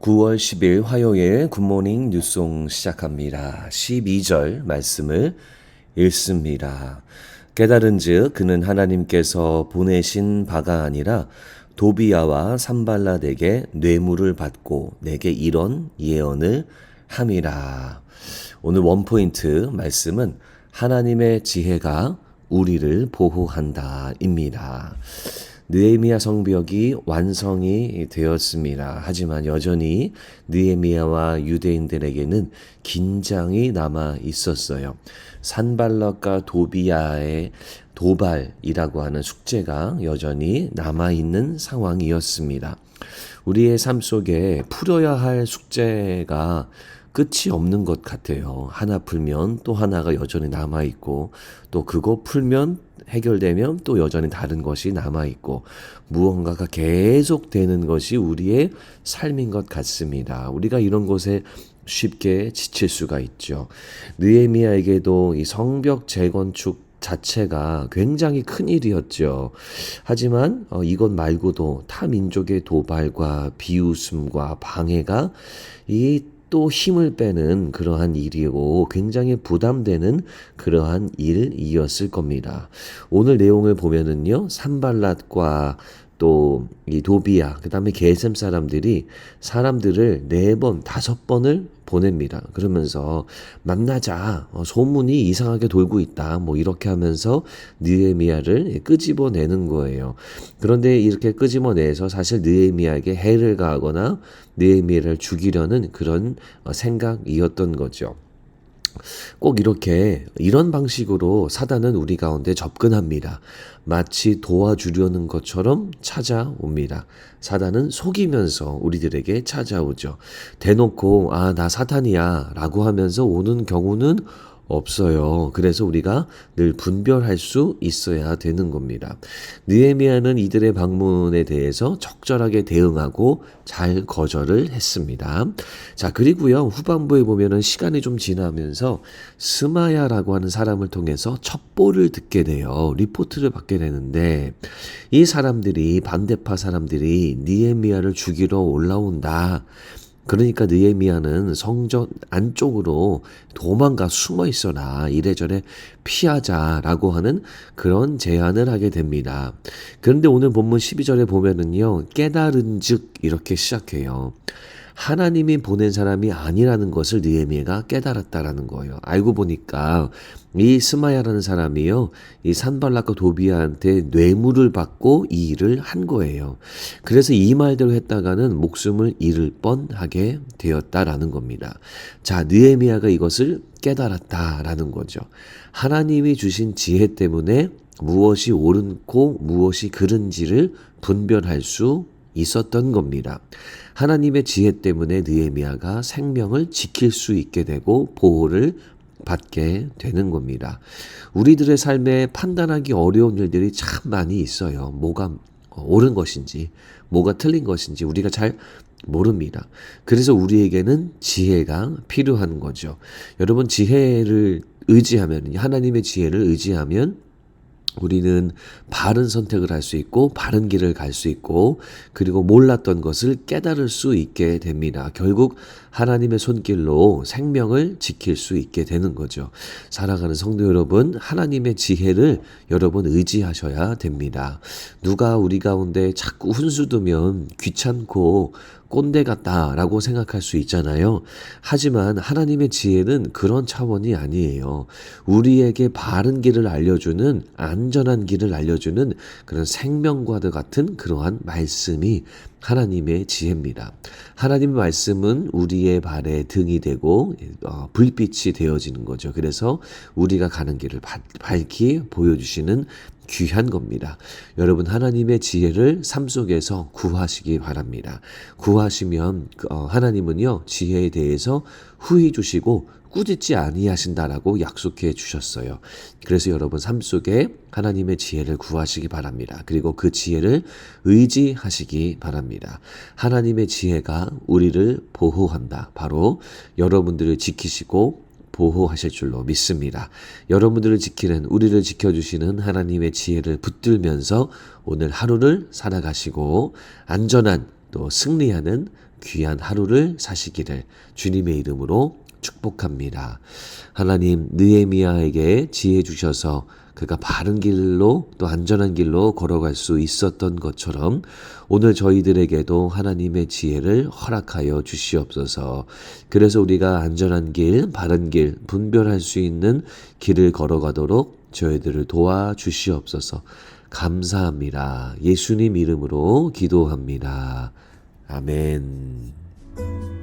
9월 10일 화요일 굿모닝 뉴송 시작합니다. 12절 말씀을 읽습니다. 깨달은즉 그는 하나님께서 보내신 바가 아니라 도비야와 산발랏에게 뇌물을 받고 내게 이런 예언을 함이라. 오늘 원포인트 말씀은 하나님의 지혜가 우리를 보호한다입니다. 느헤미야 성벽이 완성이 되었습니다. 하지만 여전히 느헤미야와 유대인들에게는 긴장이 남아 있었어요. 산발랏과 도비야의 도발이라고 하는 숙제가 여전히 남아있는 상황이었습니다. 우리의 삶 속에 풀어야 할 숙제가 끝이 없는 것 같아요. 하나 풀면 또 하나가 여전히 남아있고, 또 그거 풀면 해결되면 또 여전히 다른 것이 남아있고, 무언가가 계속되는 것이 우리의 삶인 것 같습니다. 우리가 이런 것에 쉽게 지칠 수가 있죠. 느헤미야에게도 이 성벽 재건축 자체가 굉장히 큰 일이었죠. 하지만 이것 말고도 타 민족의 도발과 비웃음과 방해가 또 힘을 빼는 그러한 일이고 굉장히 부담되는 그러한 일이었을 겁니다. 오늘 내용을 보면은요, 산발랏과 또 이 도비야, 그 다음에 게셈 사람들이 사람들을 4번, 5번을 보냅니다. 그러면서 만나자, 소문이 이상하게 돌고 있다, 뭐 이렇게 하면서 느헤미야를 끄집어내는 거예요. 그런데 이렇게 끄집어내서 사실 느헤미야에게 해를 가하거나 느헤미야를 죽이려는 그런 생각이었던 거죠. 꼭 이런 방식으로 사단은 우리 가운데 접근합니다. 마치 도와주려는 것처럼 찾아옵니다. 사단은 속이면서 우리들에게 찾아오죠. 대놓고 나 사탄이야 라고 하면서 오는 경우는 없어요. 그래서 우리가 늘 분별할 수 있어야 되는 겁니다. 느헤미야는 이들의 방문에 대해서 적절하게 대응하고 잘 거절을 했습니다. 자, 그리고요, 후반부에 보면은 시간이 좀 지나면서 스마야라고 하는 사람을 통해서 첩보를 듣게 돼요. 리포트를 받게 되는데, 이 사람들이, 반대파 사람들이 느헤미야를 죽이러 올라온다. 그러니까 느헤미야는 성전 안쪽으로 도망가 숨어 있어라, 이래저래 피하자라고 하는 그런 제안을 하게 됩니다. 그런데 오늘 본문 12절에 보면은요, 깨달은즉 이렇게 시작해요. 하나님이 보낸 사람이 아니라는 것을 느헤미야가 깨달았다라는 거예요. 알고 보니까 이 스마야라는 사람이요, 이 산발랏과 도비야한테 뇌물을 받고 이 일을 한 거예요. 그래서 이 말대로 했다가는 목숨을 잃을 뻔하게 되었다라는 겁니다. 자, 느헤미야가 이것을 깨달았다라는 거죠. 하나님이 주신 지혜 때문에 무엇이 옳고 무엇이 그른지를 분별할 수 있었던 겁니다. 하나님의 지혜 때문에 느헤미야가 생명을 지킬 수 있게 되고 보호를 받게 되는 겁니다. 우리들의 삶에 판단하기 어려운 일들이 참 많이 있어요. 뭐가 옳은 것인지, 뭐가 틀린 것인지 우리가 잘 모릅니다. 그래서 우리에게는 지혜가 필요한 거죠. 여러분, 지혜를 의지하면, 하나님의 지혜를 의지하면 우리는 바른 선택을 할 수 있고 바른 길을 갈 수 있고, 그리고 몰랐던 것을 깨달을 수 있게 됩니다. 결국 하나님의 손길로 생명을 지킬 수 있게 되는 거죠. 사랑하는 성도 여러분, 하나님의 지혜를 여러분 의지하셔야 됩니다. 누가 우리 가운데 자꾸 훈수두면 귀찮고 꼰대 같다라고 생각할 수 있잖아요. 하지만 하나님의 지혜는 그런 차원이 아니에요. 우리에게 바른 길을 알려주는, 안전한 길을 알려주는 그런 생명과도 같은 그러한 말씀이 하나님의 지혜입니다. 하나님의 말씀은 우리의 발에 등이 되고 불빛이 되어지는 거죠. 그래서 우리가 가는 길을 밝히 보여주시는 귀한 겁니다. 여러분, 하나님의 지혜를 삶 속에서 구하시기 바랍니다. 구하시면 하나님은요, 지혜에 대해서 후히 주시고 꾸짖지 아니하신다라고 약속해 주셨어요. 그래서 여러분 삶 속에 하나님의 지혜를 구하시기 바랍니다. 그리고 그 지혜를 의지하시기 바랍니다. 하나님의 지혜가 우리를 보호한다. 바로 여러분들을 지키시고 보호하실 줄로 믿습니다. 여러분들을 지키는, 우리를 지켜주시는 하나님의 지혜를 붙들면서 오늘 하루를 살아가시고 안전한, 또 승리하는 귀한 하루를 사시기를 주님의 이름으로 축복합니다. 하나님, 느헤미야에게 지혜 주셔서 그가 바른 길로 또 안전한 길로 걸어갈 수 있었던 것처럼 오늘 저희들에게도 하나님의 지혜를 허락하여 주시옵소서. 그래서 우리가 안전한 길, 바른 길, 분별할 수 있는 길을 걸어가도록 저희들을 도와주시옵소서. 감사합니다. 예수님 이름으로 기도합니다. 아멘.